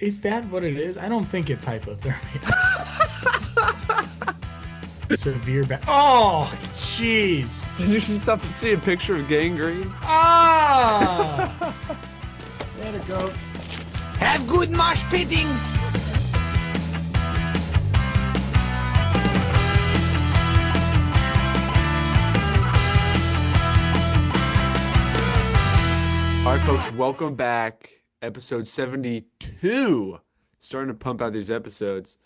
Is that what it is? I don't think it's hypothermia. Severe back. Oh, jeez. Did you see a picture of gangrene? Ah! Let it go. Have good mosh pitting! All right, folks, welcome back. Episode 72. Starting to pump out these episodes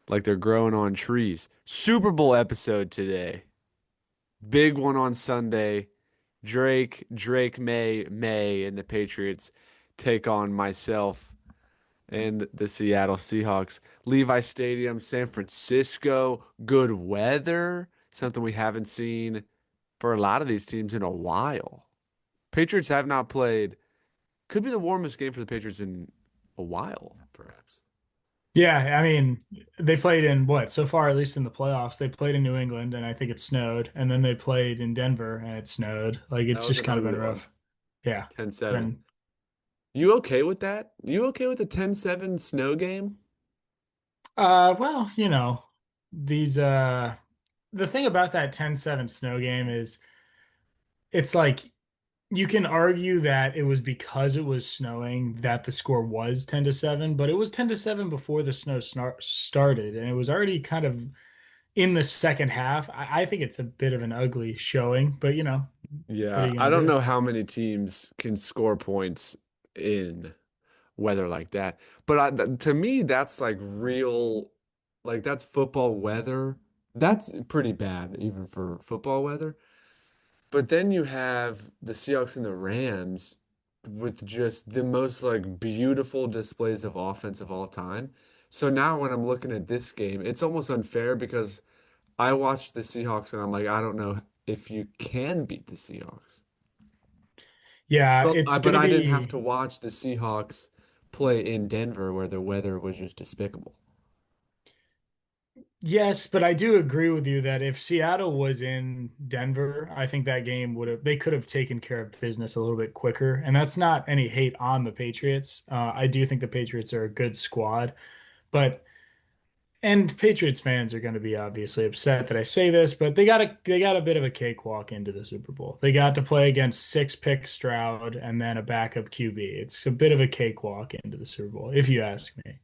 like they're growing on trees. Super Bowl episode today. Big one on Sunday. Drake May, and the Patriots take on myself and the Seattle Seahawks. Levi Stadium, San Francisco. Good weather. Something we haven't seen for a lot of these teams in a while. Patriots have not played. Could be the warmest game for the Patriots in a while, perhaps. Yeah, I mean, they played in what so far, at least in the playoffs, they played in New England and I think it snowed, and then they played in Denver and it snowed. Like That it's was just an kind of been ugly one. rough. Yeah. 10-7. Been You okay with that? You okay with the 10-7 snow game? well, these the thing about that 10-7 snow game is it's like you can argue that it was because it was snowing that the score was 10-7, but it was 10-7 before the snow started, and it was already kind of in the second half. I think it's a bit of an ugly showing, but what are Yeah, you I gonna don't do? know how many teams can score points in weather like that. But to me, that's like real, like that's football weather. That's pretty bad, even for football weather. But then you have the Seahawks and the Rams with just the most like beautiful displays of offense of all time. So now when I'm looking at this game, it's almost unfair because I watched the Seahawks and I'm like, I don't know if you can beat the Seahawks. Yeah, But it's but gonna I didn't have be to watch the Seahawks play in Denver where the weather was just despicable. yes, but I do agree with you that if Seattle was in Denver, I think that game they could have taken care of business a little bit quicker. And that's not any hate on the Patriots. I do think the Patriots are a good squad, but and Patriots fans are going to be obviously upset that I say this, but they got a bit of a cakewalk into the Super Bowl. They got to play against six pick Stroud and then a backup QB. It's a bit of a cakewalk into the Super Bowl, if you ask me.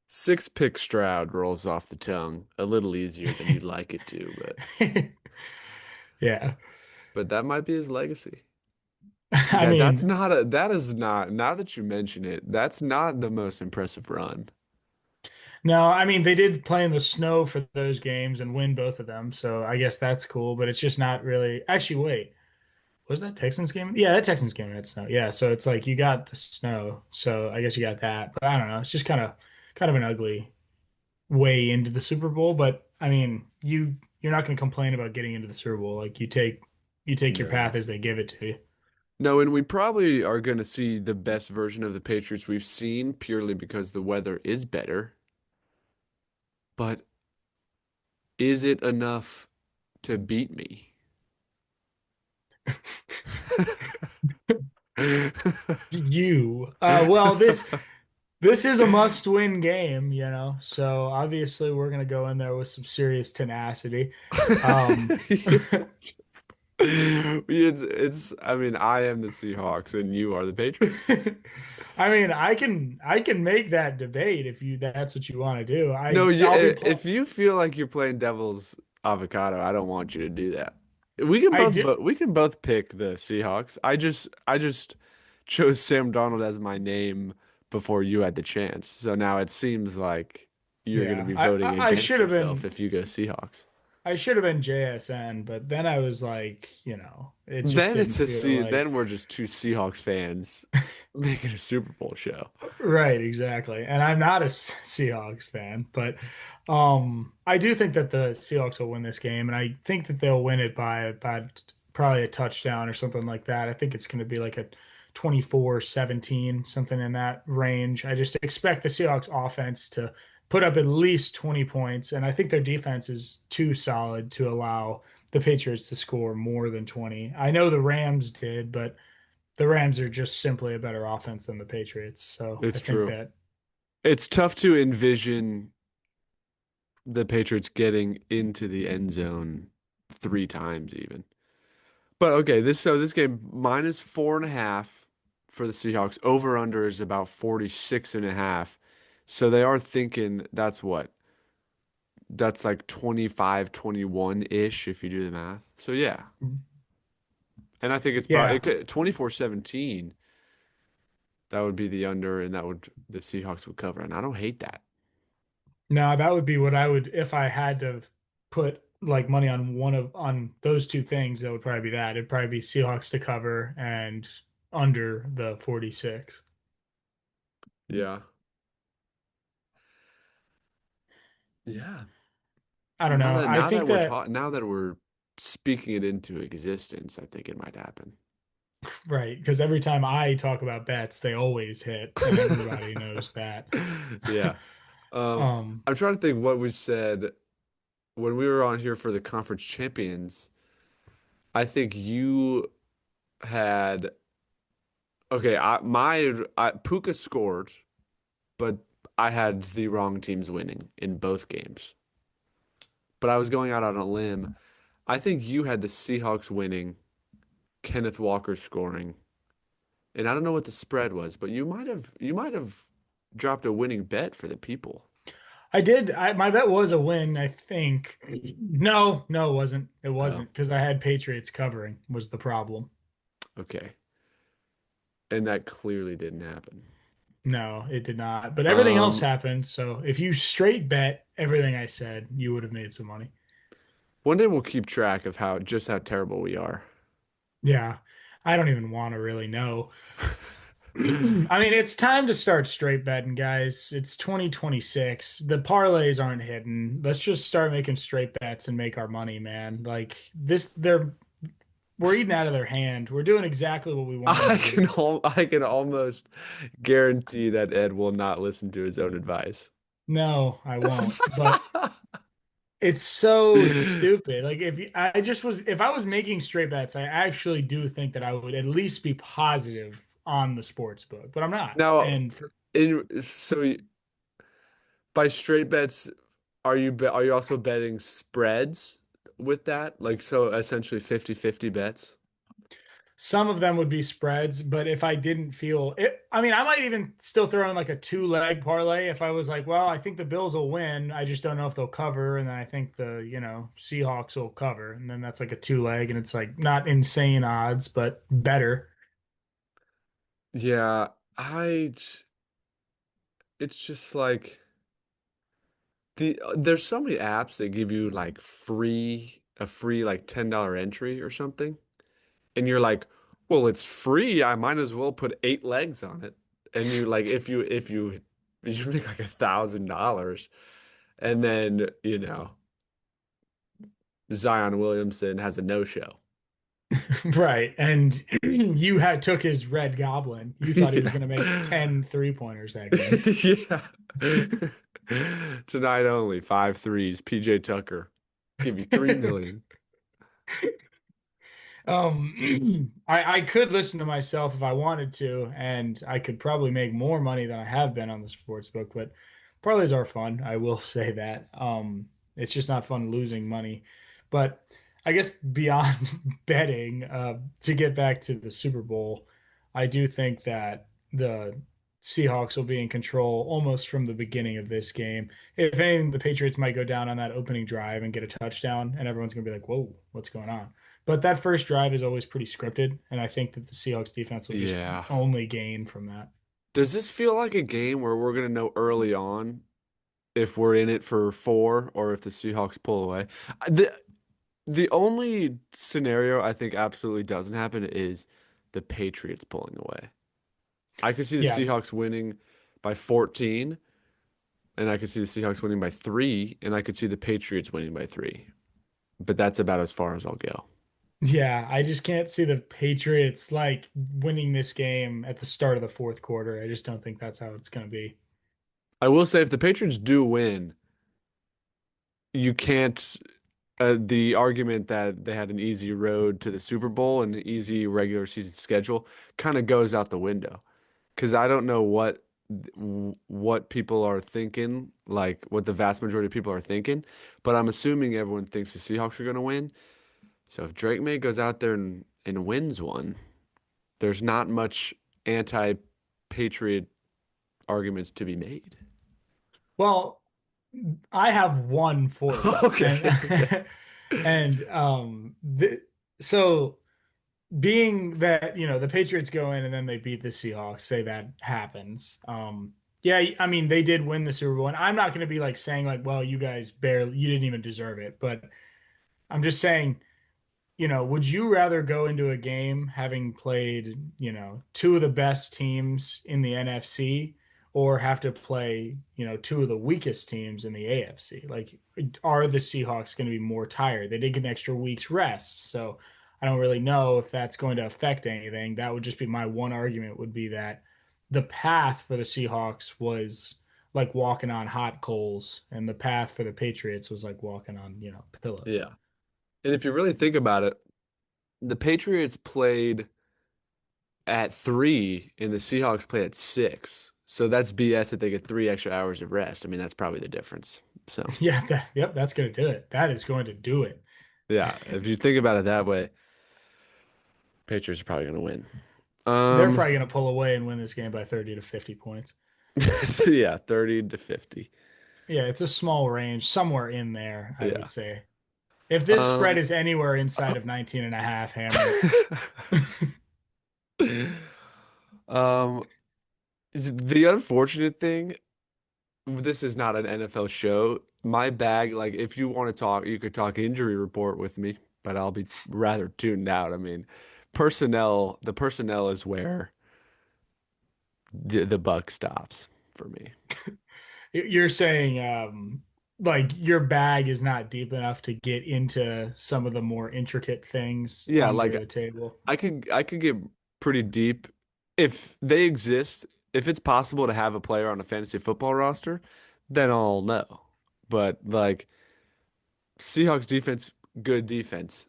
Six pick Stroud rolls off the tongue a little easier than you'd like it to, Yeah. but that might be his legacy. I Yeah, mean, that is not, now that you mention it, that's not the most impressive run. no, I mean they did play in the snow for those games and win both of them, so I guess that's cool, but it's just not really. Actually, wait. Was that Texans game? Yeah, that Texans game had snow. Yeah, so it's like you got the snow, so I guess you got that. But I don't know. It's just kind of an ugly way into the Super Bowl. But I mean, you're not going to complain about getting into the Super Bowl. Like you take your path No. as they give it to you. No, and we probably are going to see the best version of the Patriots we've seen purely because the weather is better. But is it enough to beat me? Well, this is a must-win game, So obviously we're going to go in there with some serious tenacity. Um, I mean, I am the Seahawks and you are the Patriots. I mean, I can make that debate if that's what you want to do. No, I'll be pl if you feel like you're playing devil's avocado, I don't want you to do that. We can I both do vote. We can both pick the Seahawks. I just chose Sam Donald as my name before you had the chance. So now it seems like you're going to yeah. be I, voting I I against should have yourself been if you go Seahawks. I should have been JSN, but then I was like, it just Then didn't it's a feel Se then like we're just two Seahawks fans making a Super Bowl show. right, exactly. And I'm not a Seahawks fan, but I do think that the Seahawks will win this game, and I think that they'll win it by about probably a touchdown or something like that. I think it's going to be like a 24-17, something in that range. I just expect the Seahawks offense to put up at least 20 points, and I think their defense is too solid to allow the Patriots to score more than 20. I know the Rams did, but The Rams are just simply a better offense than the Patriots. So I It's think true. that It's tough to envision the Patriots getting into the end zone 3 times even. But okay, this game minus 4.5 for the Seahawks. Over under is about 46.5. So they are thinking that's what? That's like 25-21-ish if you do the math. So yeah. And I think it's probably yeah. it could, 24-17. That would be the under, and that would the Seahawks would cover. And I don't hate that. No, that would be what I would if I had to put like money on one of on those two things, that would probably be that. It'd probably be Seahawks to cover and under the 46. Yeah. Yeah. I don't Now know. that I now think that we're that talking, now that we're speaking it into existence, I think it might happen. right, because every time I talk about bets, they always hit, and everybody knows that. Yeah. Um, Um, I'm trying to think what we said when we were on here for the conference champions. I think you had okay. Puka scored, but I had the wrong teams winning in both games. But I was going out on a limb. I think you had the Seahawks winning, Kenneth Walker scoring, and I don't know what the spread was, but you might have dropped a winning bet for the people. I did. My bet was a win, I think. No, no, it wasn't. It Oh, wasn't because I had Patriots covering was the problem. okay. And that clearly didn't happen. No, it did not. But everything else Um, happened. So if you straight bet everything I said, you would have made some money. One day we'll keep track of how terrible we are. Yeah. I don't even want to really know. I mean, it's time to start straight betting, guys. It's 2026. The parlays aren't hidden. Let's just start making straight bets and make our money, man. Like this, we're eating out of their hand. We're doing exactly what we want them to do. I can almost guarantee that Ed will not listen to his own advice. No, I won't. But it's so stupid. Like if I was making straight bets, I actually do think that I would at least be positive on the sports book, but I'm not. Now, And for by straight bets, are you also betting spreads with that? Like so essentially 50-50 bets? some of them would be spreads, but if I didn't feel it, I mean, I might even still throw in like a two leg parlay if I was like, well, I think the Bills will win. I just don't know if they'll cover. And then I think Seahawks will cover. And then that's like a two leg, and it's like not insane odds, but better. Yeah, I it's just like there's so many apps that give you like free like $10 entry or something. And you're like, well, it's free. I might as well put 8 legs on it. And you like if you make like $1,000 and then, Zion Williamson has a no-show. Right. And you had took his red goblin. You thought he was Yeah. going to make 10 3-pointers that game. Yeah. Tonight only, 5 threes. PJ Tucker. Give you 3 million. I could listen to myself if I wanted to, and I could probably make more money than I have been on the sports book, but parlays are fun. I will say that. It's just not fun losing money. But I guess beyond betting, to get back to the Super Bowl, I do think that the Seahawks will be in control almost from the beginning of this game. If anything, the Patriots might go down on that opening drive and get a touchdown, and everyone's going to be like, whoa, what's going on? But that first drive is always pretty scripted, and I think that the Seahawks defense will just Yeah. only gain from that. Does this feel like a game where we're gonna know early on if we're in it for four or if the Seahawks pull away? The only scenario I think absolutely doesn't happen is the Patriots pulling away. I could see the Yeah, Seahawks winning by 14, and I could see the Seahawks winning by 3, and I could see the Patriots winning by 3. But that's about as far as I'll go. yeah. I just can't see the Patriots like winning this game at the start of the fourth quarter. I just don't think that's how it's going to be. I will say if the Patriots do win, you can't. The argument that they had an easy road to the Super Bowl and an easy regular season schedule kind of goes out the window. Because I don't know what people are thinking, like what the vast majority of people are thinking, but I'm assuming everyone thinks the Seahawks are going to win. So if Drake May goes out there and wins one, there's not much anti-Patriot arguments to be made. Well, I have one for you, Okay, okay. and and so being that the Patriots go in and then they beat the Seahawks, say that happens. Yeah, I mean they did win the Super Bowl, and I'm not going to be like saying like, well, you guys barely, you didn't even deserve it, but I'm just saying would you rather go into a game having played, two of the best teams in the NFC or have to play, two of the weakest teams in the AFC? Like, are the Seahawks going to be more tired? They did get an extra week's rest. So I don't really know if that's going to affect anything. That would just be my one argument would be that the path for the Seahawks was like walking on hot coals, and the path for the Patriots was like walking on, pillows. Yeah. And if you really think about it, the Patriots played at 3 and the Seahawks play at 6. So that's BS that they get 3 extra hours of rest. I mean, that's probably the difference. So, Yeah, yep, that's going to do it. That is going to do it. yeah, if you think about it that way, Patriots are probably going to win. They're Um, probably going to pull away and win this game by 30 to 50 points. yeah, 30 to 50. Yeah, it's a small range, somewhere in there, I would Yeah. say. If this spread Um, is anywhere inside of 19 and a half, hammer it. um, the unfortunate thing, this is not an NFL show. My bag, like, if you want to talk, you could talk injury report with me, but I'll be rather tuned out. I mean, the personnel is where the buck stops for me. You're saying like your bag is not deep enough to get into some of the more intricate things Yeah, under like the table. I could get pretty deep if they exist. If it's possible to have a player on a fantasy football roster, then I'll know. But like Seahawks defense, good defense.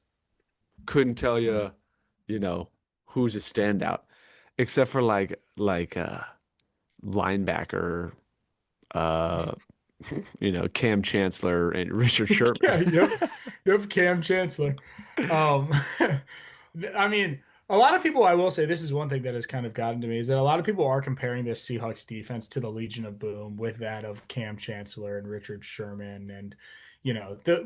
Couldn't tell you, you know, who's a standout, except for like linebacker, uh, Cam Chancellor and Richard Yeah, Sherman. yep, Cam Chancellor. Um, I mean, a lot of people, I will say, this is one thing that has kind of gotten to me is that a lot of people are comparing this Seahawks defense to the Legion of Boom with that of Cam Chancellor and Richard Sherman, and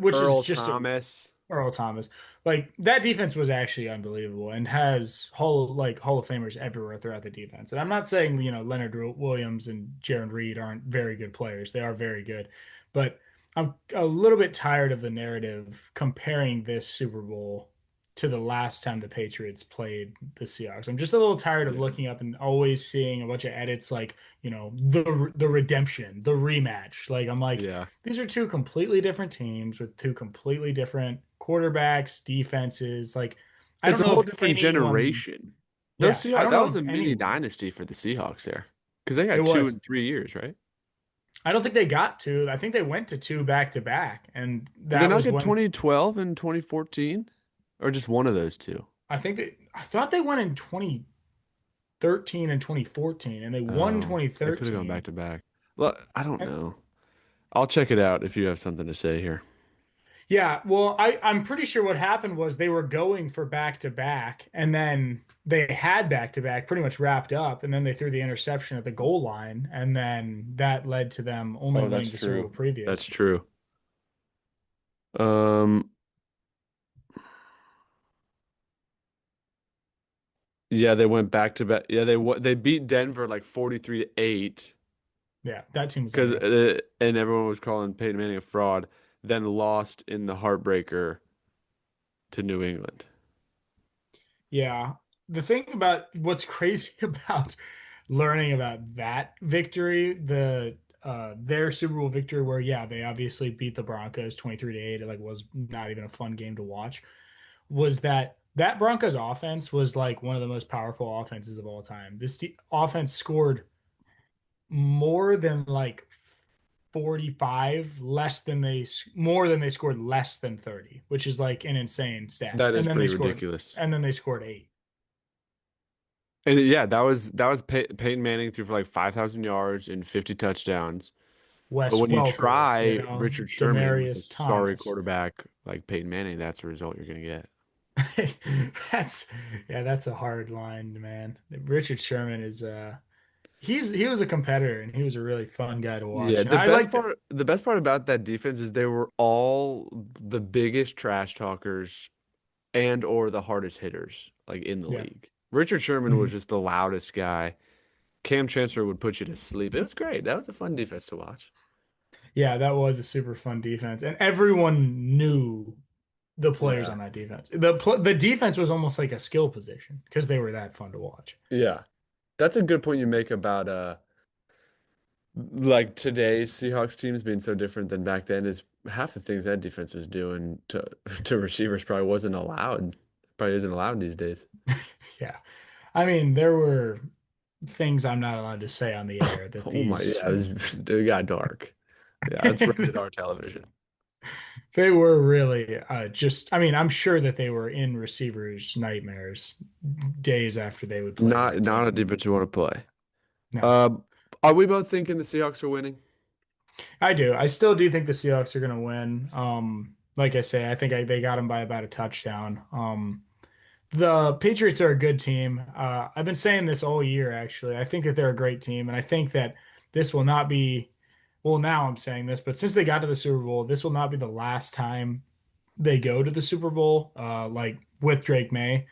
which is Earl just a Thomas. Earl Thomas. Like that defense was actually unbelievable and has Hall of Famers everywhere throughout the defense. And I'm not saying, Leonard Williams and Jaron Reed aren't very good players. They are very good. But I'm a little bit tired of the narrative comparing this Super Bowl to the last time the Patriots played the Seahawks. I'm just a little tired of Yeah. looking up and always seeing a bunch of edits like, the redemption, the rematch. Like I'm like, Yeah. these are two completely different teams with two completely different quarterbacks, defenses. Like, I It's don't a know whole if different anyone, generation. Those yeah, I Seahawks, don't that know was if a mini anyone, dynasty for the Seahawks there. Because they it got two was. in 3 years, right? I don't think they got to. I think they went to two back to back. And Did they that not was get when 2012 and 2014? Or just one of those two? I thought they went in 2013 and 2014, and they won Oh, they could have gone back 2013. to back. Well, I don't And know. I'll check it out if you have something to say here. yeah, well, I'm pretty sure what happened was they were going for back to back, and then they had back to back pretty much wrapped up, and then they threw the interception at the goal line, and then that led to them only Oh, that's winning the Super Bowl true. That's previous. true. Um, yeah, they went back to back. Yeah, they beat Denver like 43-8 Yeah, that team was because unreal. and everyone was calling Peyton Manning a fraud. Then lost in the heartbreaker to New England. Yeah, the thing about what's crazy about learning about that victory, their Super Bowl victory, where yeah, they obviously beat the Broncos 23-8. It like was not even a fun game to watch. Was that Broncos offense was like one of the most powerful offenses of all time. This offense scored more than like 45 less than more than they scored less than 30, which is like an insane stat. That And is then they pretty scored ridiculous. and then they scored 8. And yeah, that was Peyton Manning threw for like 5,000 yards and 50 touchdowns. But Wes when you Welker, try Richard Sherman with a Demarius sorry Thomas. quarterback like Peyton Manning, that's the result you're gonna get. That's yeah, that's a hard line, man. Richard Sherman is he was a competitor and he was a really fun guy to Yeah, watch. And I like that. the best part about that defense is they were all the biggest trash talkers and or the hardest hitters like in the Yeah. league. Richard Sherman was Mhm. just the loudest guy. Cam Chancellor would put you to sleep. It was great. That was a fun defense to watch. Yeah, that was a super fun defense. And everyone knew the players Yeah. on that defense. The defense was almost like a skill position because they were that fun to watch. Yeah. That's a good point you make about like today's Seahawks teams being so different than back then is half the things that defense was doing to to receivers probably wasn't allowed. Probably isn't allowed these days. Yeah. I mean, there were things I'm not allowed to say on the air that Oh my, these yeah, it got dark. Yeah, it's rated R television. they were really just I mean, I'm sure that they were in receivers' nightmares days after they would play Not that not a team. defense you want to play. No. Um, are we both thinking the Seahawks are winning? I do. I still do think the Seahawks are going to win. Like I say, I think they got them by about a touchdown. The Patriots are a good team. I've been saying this all year, actually. I think that they're a great team, and I think that this will not be, well, now I'm saying this, but since they got to the Super Bowl, this will not be the last time they go to the Super Bowl, like with Drake May,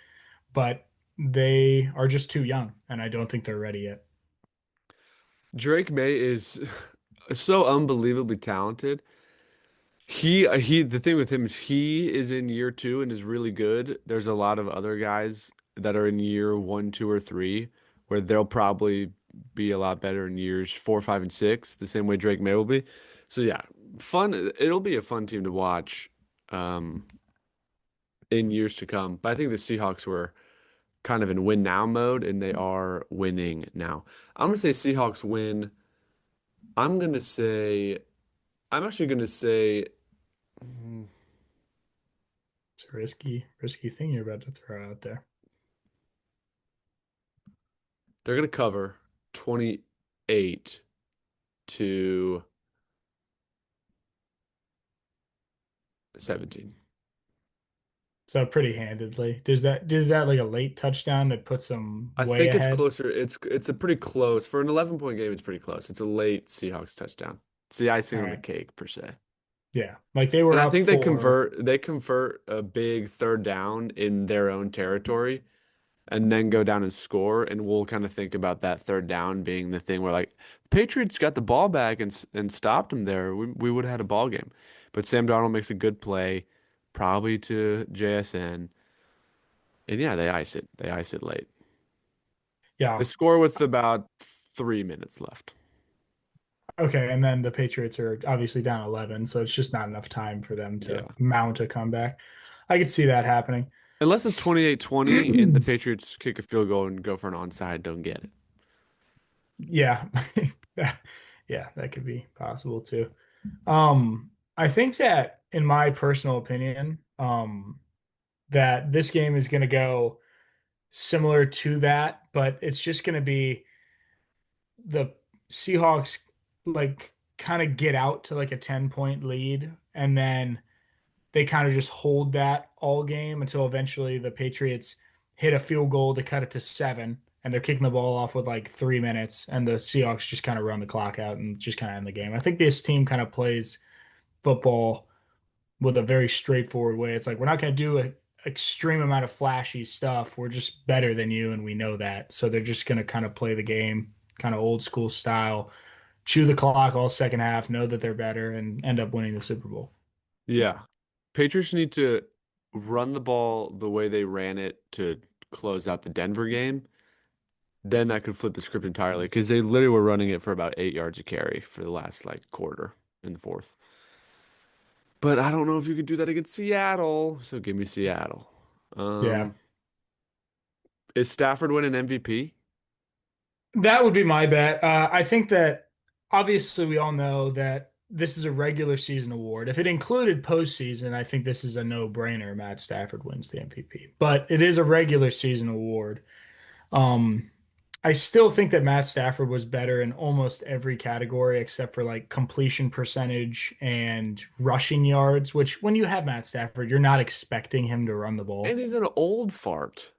but they are just too young, and I don't think they're ready yet. Drake May is so unbelievably talented. The thing with him is he is in year two and is really good. There's a lot of other guys that are in year one, two, or three where they'll probably be a lot better in years four, five, and six, the same way Drake May will be. So yeah, fun. It'll be a fun team to watch um, in years to come. But I think the Seahawks were kind of in win now mode, and they are winning now. I'm gonna say Seahawks win. I'm gonna say I'm actually gonna say. mm, It's a risky thing you're about to throw out there. They're going to cover 28 to 17. So pretty handedly. Does that like a late touchdown that puts them I way think it's ahead? closer. It's a pretty close for an 11-point game. It's pretty close. It's a late Seahawks touchdown. It's the All icing on the right. cake per se. Yeah. Like they And were I up think for they convert a big third down in their own territory and then go down and score. And we'll kind of think about that third down being the thing where like Patriots got the ball back and stopped them there. We would have had a ball game. But Sam Darnold makes a good play, probably to JSN. And yeah, they ice it. They ice it late. They yeah. score with about 3 minutes left. Okay, and then the Patriots are obviously down 11, so it's just not enough time for them to Yeah. mount a comeback. I could see that happening. Unless it's 28-20 and the Patriots kick a field goal and go for an onside, don't get it. Yeah. Yeah, yeah, that could be possible too. I think that in my personal opinion, that this game is going to go similar to that, but it's just going to be the Seahawks like kind of get out to like a 10-point lead and then they kind of just hold that all game until eventually the Patriots hit a field goal to cut it to 7 and they're kicking the ball off with like 3 minutes and the Seahawks just kind of run the clock out and just kind of end the game. I think this team kind of plays football with a very straightforward way. It's like we're not going to do an extreme amount of flashy stuff. We're just better than you, and we know that. So they're just going to kind of play the game, kind of old school style, chew the clock all second half, know that they're better, and end up winning the Super Bowl. Yeah. Patriots need to run the ball the way they ran it to close out the Denver game. Then that could flip the script entirely because they literally were running it for about 8 yards a carry for the last like quarter in the fourth. But I don't know if you could do that against Seattle. So give me Seattle. Yeah, Um, is Stafford winning MVP? that would be my bet. I think that. obviously we all know that this is a regular season award. If it included postseason, I think this is a no-brainer. Matt Stafford wins the MVP. But it is a regular season award. Um, I still think that Matt Stafford was better in almost every category except for like completion percentage and rushing yards, which when you have Matt Stafford, you're not expecting him to run the And ball. he's an old fart.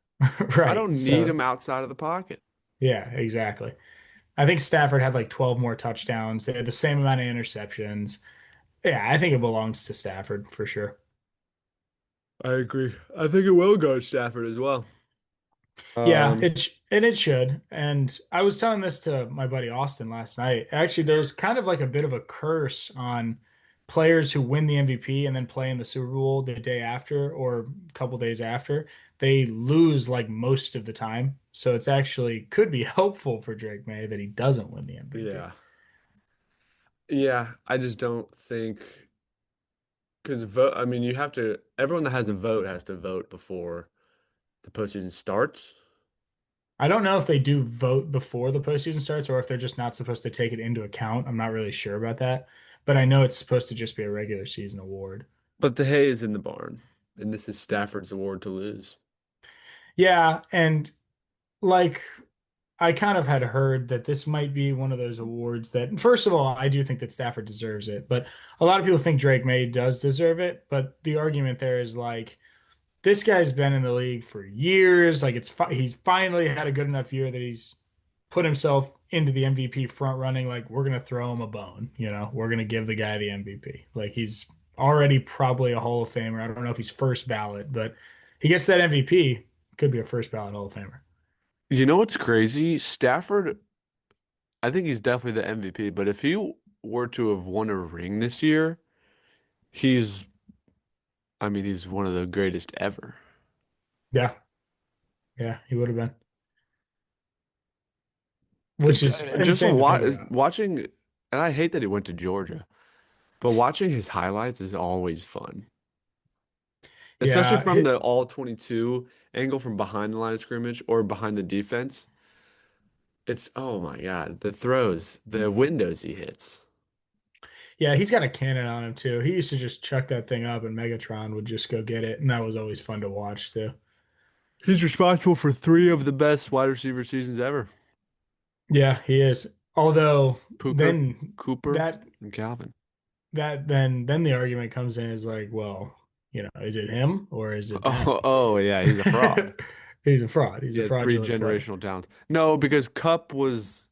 I Right. don't need So, him outside of the pocket. yeah, exactly. I think Stafford had like 12 more touchdowns. They had the same amount of interceptions. Yeah, I think it belongs to Stafford for sure. I agree. I think it will go to Stafford as well. Yeah, Um, and it should. And I was telling this to my buddy Austin last night. Actually, there's kind of like a bit of a curse on players who win the MVP and then play in the Super Bowl the day after or a couple days after. They lose like most of the time. So it's actually could be helpful for Drake May that he doesn't win the MVP. yeah. Yeah, I just don't think because vote, I mean, you have to, everyone that has a vote has to vote before the postseason starts. I don't know if they do vote before the postseason starts or if they're just not supposed to take it into account. I'm not really sure about that, but I know it's supposed to just be a regular season award. But the hay is in the barn, and this is Stafford's award to lose. Yeah, and like I kind of had heard that this might be one of those awards that, first of all, I do think that Stafford deserves it, but a lot of people think Drake May does deserve it. But the argument there is like this guy's been in the league for years. Like he's finally had a good enough year that he's put himself into the MVP front running. Like we're gonna throw him a bone, we're gonna give the guy the MVP. Like he's already probably a Hall of Famer. I don't know if he's first ballot, but he gets that MVP, could be a first ballot Hall of Famer. You know what's crazy? Stafford, I think he's definitely the MVP, but if he were to have won a ring this year, he's, I mean, he's one of the greatest ever. Yeah, yeah, he would have been, which is Just insane to think about. watching, and I hate that he went to Georgia, but watching his highlights is always fun. Especially Yeah, from the all 22 angle from behind the line of scrimmage or behind the defense. It's, oh my God, the throws, the windows he hits. yeah, he's got a cannon on him too. He used to just chuck that thing up, and Megatron would just go get it, and that was always fun to watch too. He's responsible for three of the best wide receiver seasons ever. Yeah, he is. Although Puka, then Cooper, that and Calvin. then the argument comes in is like, well, is it him or is it them? Oh yeah, he's a fraud. He's a fraud. He's He a had three fraudulent player. generational talents. No, because Cup was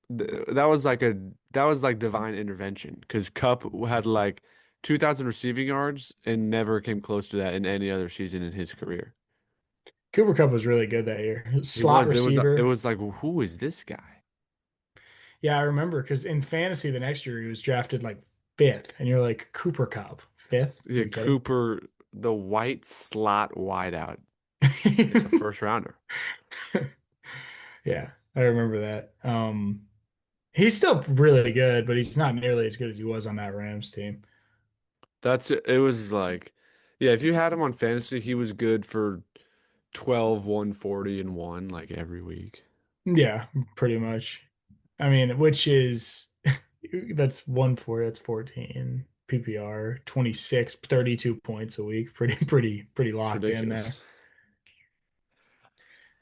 that was like a that was like divine intervention because Cup had like 2,000 receiving yards and never came close to that in any other season in his career. Cooper Kupp was really good that year. He Slot was. It receiver. was like, who is this guy? Yeah, I remember because in fantasy the next year he was drafted like fifth, and you're like Cooper Kupp, fifth? Are Yeah, you kidding? Cooper, the white slot wideout. It's a first rounder. Yeah, I remember that. He's still really good, but he's not nearly as good as he was on that Rams team. That's it. It was like, yeah, if you had him on fantasy, he was good for 12, 140, and one like every week. Yeah, pretty much. I mean, which is that's that's 14 PPR, 26, 32 points a week. Pretty It's locked in there. ridiculous.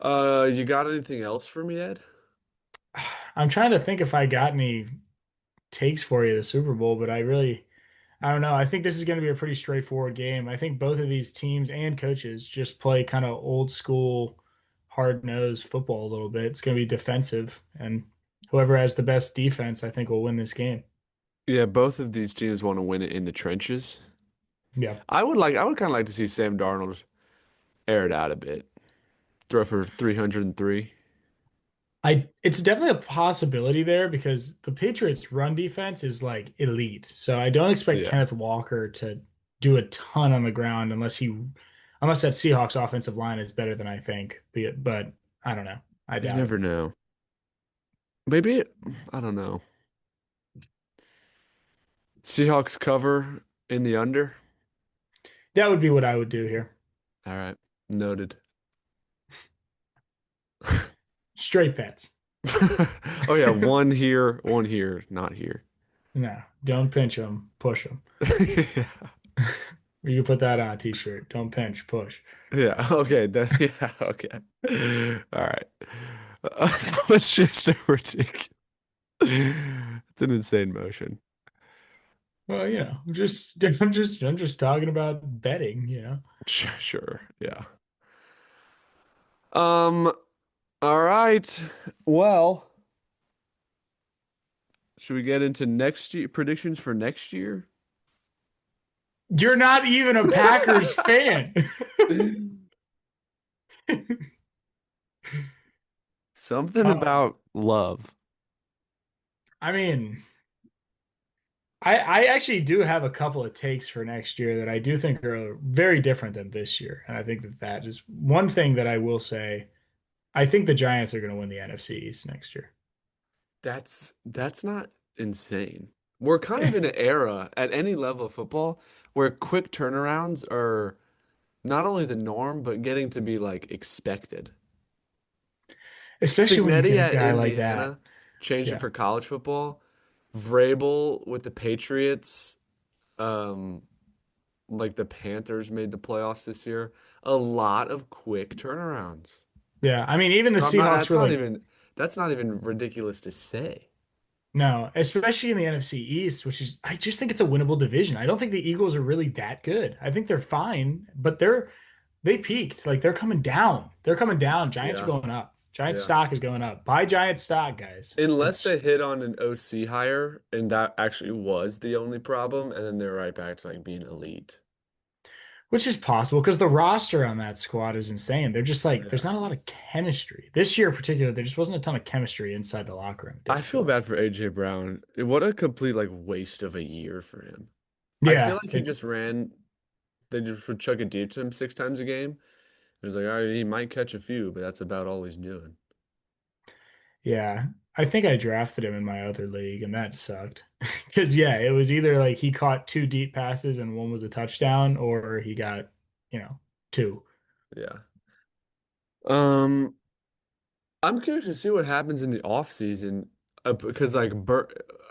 You got anything else for me, Ed? I'm trying to think if I got any takes for you the Super Bowl, but I don't know. I think this is going to be a pretty straightforward game. I think both of these teams and coaches just play kind of old school, hard-nosed football a little bit. It's going to be defensive, and whoever has the best defense, I think, will win this game. Yeah, both of these teams want to win it in the trenches. Yeah. I would kind of like to see Sam Darnold air it out a bit. Throw for 303. It's definitely a possibility there because the Patriots run defense is like elite. So I don't expect Yeah. Kenneth Walker to do a ton on the ground unless that Seahawks offensive line is better than I think. But I don't know. I You doubt never it. know. Maybe, I don't know. Seahawks cover in the under. That would be what I would do here. All right. Noted. Straight bets. Oh yeah, one here, not here. No, don't pinch them, push them. Yeah. You can put that on a t-shirt. Don't pinch, push. Yeah, okay. Yeah, okay. All right. That was just a ridiculous. It's an insane motion. Well, I'm just talking about betting. Sure. Yeah. Um, all right. Well, should we get into next year predictions for next year? You're not even a Packers fan. Something Um, about love. I mean, I actually do have a couple of takes for next year that I do think are very different than this year. And I think that that is one thing that I will say. I think the Giants are going to win the NFC East next year. That's not insane. We're kind of in an era at any level of football where quick turnarounds are not only the norm, but getting to be like expected. Especially when you Signetti get a at guy like that. Indiana changed it Yeah. for college football. Vrabel with the Patriots, um, like the Panthers made the playoffs this year. A lot of quick turnarounds. Yeah. I mean, even the No, I'm not, Seahawks were like, that's not even ridiculous to say. no, especially in the NFC East, which is, I just think it's a winnable division. I don't think the Eagles are really that good. I think they're fine, but they peaked. Like they're coming down. They're coming down. Giants are Yeah, going up. Giants yeah. stock is going up. Buy Giants stock, guys. Unless It's they hit on an OC hire, and that actually was the only problem, and then they're right back to like being elite. which is possible because the roster on that squad is insane. They're just like, there's Yeah. not a lot of chemistry. This year in particular, there just wasn't a ton of chemistry inside the locker room. It I didn't feel feel like. bad for AJ Brown. What a complete like waste of a year for him. I feel Yeah, like he just ran, they just would chuck it deep to him 6 times a game. It was like, all right, he might catch a few, but that's about all he's doing. yeah. I think I drafted him in my other league, and that sucked. Because yeah, it was either like he caught two deep passes and one was a touchdown, or he got, two. Yeah. Um, I'm curious to see what happens in the offseason because like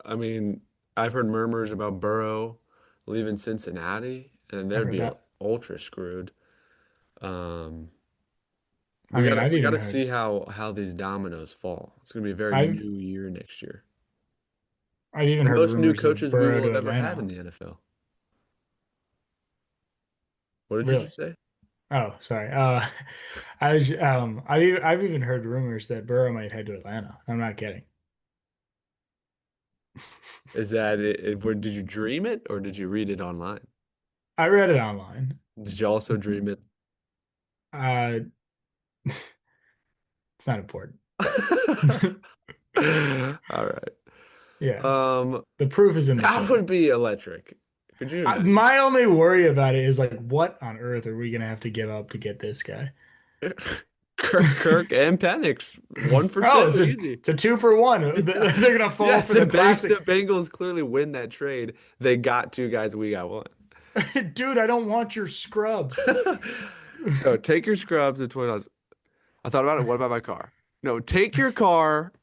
I mean, I've heard murmurs about Burrow leaving Cincinnati, and I they'd heard be that. ultra screwed. Um, I mean, I've we even gotta heard. see how these dominoes fall. It's gonna be a very I've new year next year. I've even The heard most new rumors of coaches we Burrow will to have ever had Atlanta. in the NFL. What did you Really? just say? Oh, sorry. I've even heard rumors that Burrow might head to Atlanta. I'm not kidding. Is that where did you dream it or did you read it online? I read it online. Did you also dream it? Uh, it's not important. All right. Yeah, Um, the proof is in the that pudding. would be electric. Could you imagine? My only worry about it is like, what on earth are we gonna have to give up to get this guy? Kirk and Penix, one for Oh, two, easy. it's a two for one. Yeah, They're gonna fall yeah. for the The classic. Bengals clearly win that trade. They got two guys. We got one. Dude, I don't want your scrubs. No, take your scrubs and $20. I thought about it. What about my car? No, take your car.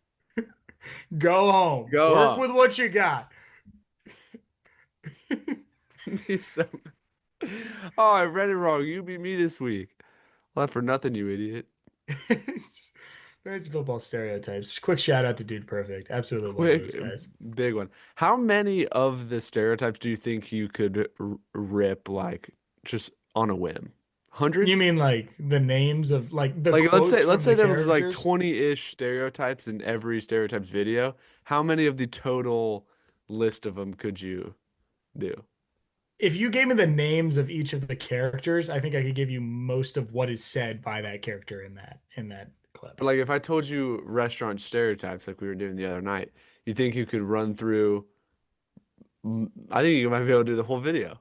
Go home. Go Work home. with what you got. He's so. Oh, I read it wrong. You beat me this week. Well, for nothing, you idiot. Fantasy football stereotypes. Quick shout out to Dude Perfect. Absolutely love Quick, those guys. big one. How many of the stereotypes do you think you could rip like just on a whim? 100? You mean like the names of like the Like quotes let's from say the there was like characters? 20-ish stereotypes in every stereotypes video. How many of the total list of them could you do? If you gave me the names of each of the characters, I think I could give you most of what is said by that character in that clip. But like if I told you restaurant stereotypes like we were doing the other night, you think you could run through I think you might be able to do the whole video.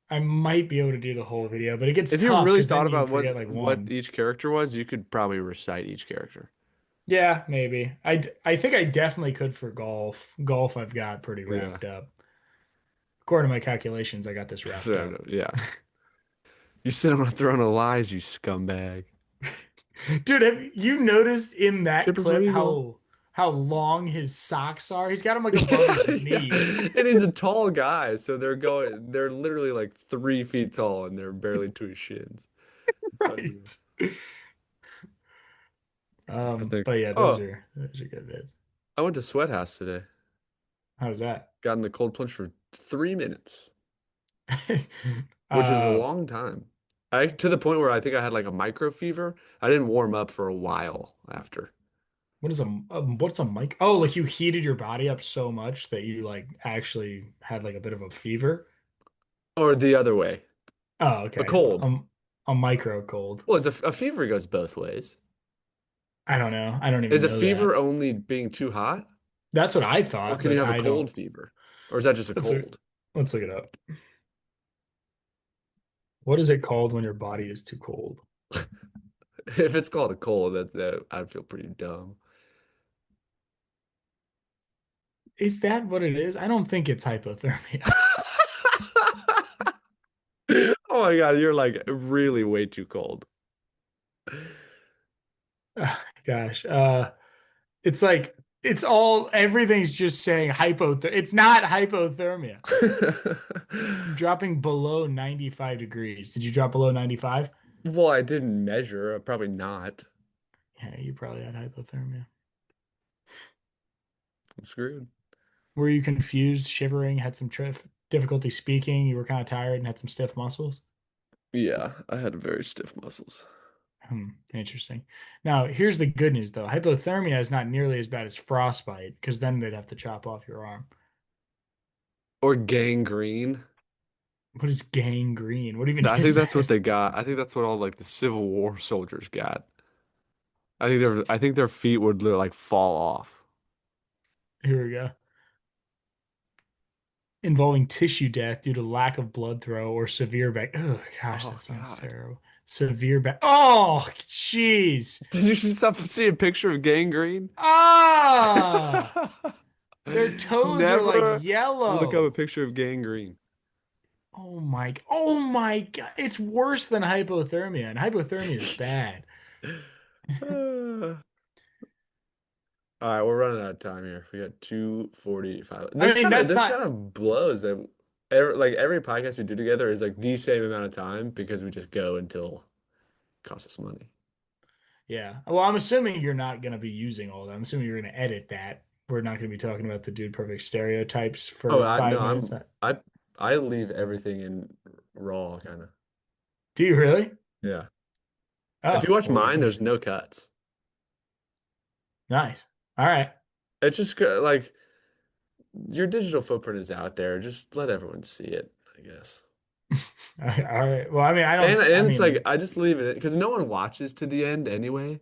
I might be able to do the whole video, but it gets If you tough really because thought then you about forget like what one. each character was, you could probably recite each character. Yeah, maybe. I think I definitely could for golf. Golf I've got pretty Yeah. wrapped up. According to my calculations, I got this wrapped So, up. yeah. You sit on a throne of lies, you scumbag. Dude, have you noticed in that Chipper for clip Eagle. how how long his socks are. He's got them like above Yeah, his yeah. knee. And he's a tall guy, so they're literally like 3 feet tall and they're barely to his shins. It's unreal. Right. I think, But yeah, those oh, are good bits. I went to Sweat House today. How was that? Got in the cold plunge for 3 minutes, which is a uh, long time. I to the point where I think I had like a micro fever. I didn't warm up for a while after. what is what's a mic? Oh, like you heated your body up so much that you like actually had like a bit of a fever. Or the other way, Oh, a okay. cold. A micro cold. Well, it's a fever goes both ways. I don't know. I don't Is even a know fever that. only being too hot? That's what I Or thought, can you but have a I don't. cold fever? Or is that just a Let's look, cold? let's look it up. What is it called when your body is too cold? If it's called a cold, that I'd feel pretty dumb. Is that what it is? I don't think it's hypothermia. Oh my God, you're like really way too cold. Gosh. It's like it's all everything's just saying hypothermia. It's not hypothermia. Dropping below 95 degrees. Did you drop below 95? Well, I didn't measure. Probably not. Yeah, you probably had hypothermia. I'm screwed. Were you confused, shivering, had some difficulty speaking? You were kind of tired and had some stiff muscles? Yeah, I had very stiff muscles. Interesting. Now, here's the good news though. Hypothermia is not nearly as bad as frostbite because then they'd have to chop off your arm. Or gangrene. What is gangrene? What even I think is that's what that? they got. I think that's what all like the Civil War soldiers got. I think their feet would literally like fall off. Here we go. Involving tissue death due to lack of blood flow or severe back. Oh gosh, Oh that sounds God. terrible. Severe back. Oh, jeez. Did you stop see a picture of gangrene? Ah, their toes are like Never look up a yellow. picture of gangrene. Oh my God. It's worse than hypothermia, and hypothermia is bad. All right, we're running out of time here. We got 2:45. I mean, that's This not, kind of blows that every podcast we do together is like the same amount of time because we just go until it costs us money. yeah. Well, I'm assuming you're not going to be using all that. I'm assuming you're going to edit that. We're not going to be talking about the dude perfect stereotypes Oh, for I no, 5 minutes. I leave everything in raw kind of. Do you really? Yeah. If you Oh, watch well, mine, there's no cuts. nice. All right. It's just like your digital footprint is out there. Just let everyone see it, I guess. All right. Well, I mean, I And it's like mean, I just leave it because no one watches to the end anyway.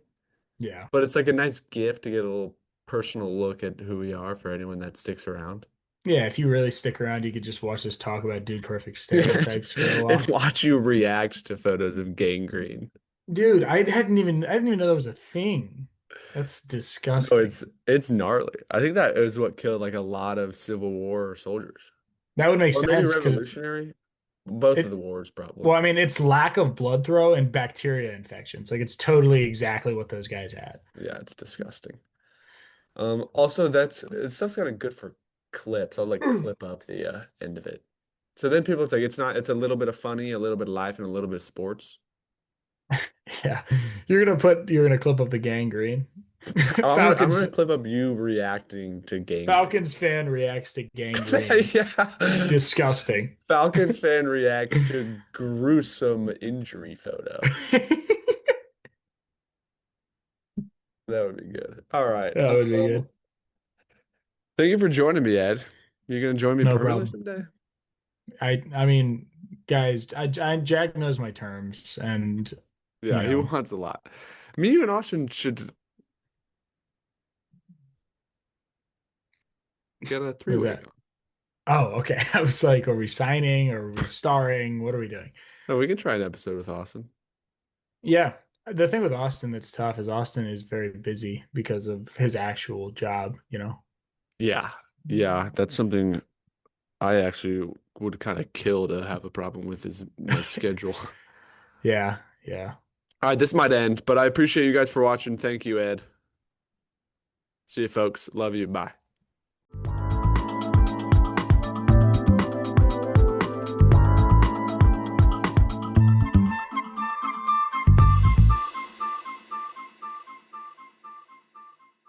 yeah. But it's like a nice gift to get a little personal look at who we are for anyone that sticks around. Yeah. If you really stick around, you could just watch us talk about dude perfect stereotypes for a And while. watch you react to photos of gangrene. Dude, I didn't even know that was a thing. That's No, disgusting. it's gnarly. I think that is what killed like a lot of Civil War soldiers. That would make Or maybe sense because revolutionary. Both of the it, wars probably. well, I mean, it's lack of blood throw and bacteria infections. Like it's totally exactly what those guys had. Yeah, it's disgusting. Also stuff's kind of good for clips. I'll like clip up the end of it. So then people it's like it's a little bit of funny, a little bit of life, and a little bit of sports. Yeah. You're gonna clip up the gangrene. I'm Falcons gonna clip up you reacting to gangrene. Falcons fan reacts to gangrene. Yeah. Disgusting. Falcons fan reacts to gruesome injury photo. That would be good. All right. That would be good. Thank you for joining me, Ed. You gonna join me No permanently problem. someday? I mean, guys, Jack knows my terms, and you Yeah, he know, wants a lot. Me, you, and Austin should get a what is three-way that? going. Oh, okay. I was like, are we signing? Or are we starring? What are we doing? No, we can try an episode with Austin. Yeah. The thing with Austin that's tough is Austin is very busy because of his actual job, you know? Yeah, yeah, that's something I actually would kind of kill to have a problem with is my schedule. Yeah. Yeah. All right, this might end, but I appreciate you guys for watching. Thank you, Ed. See you, folks. Love you. Bye.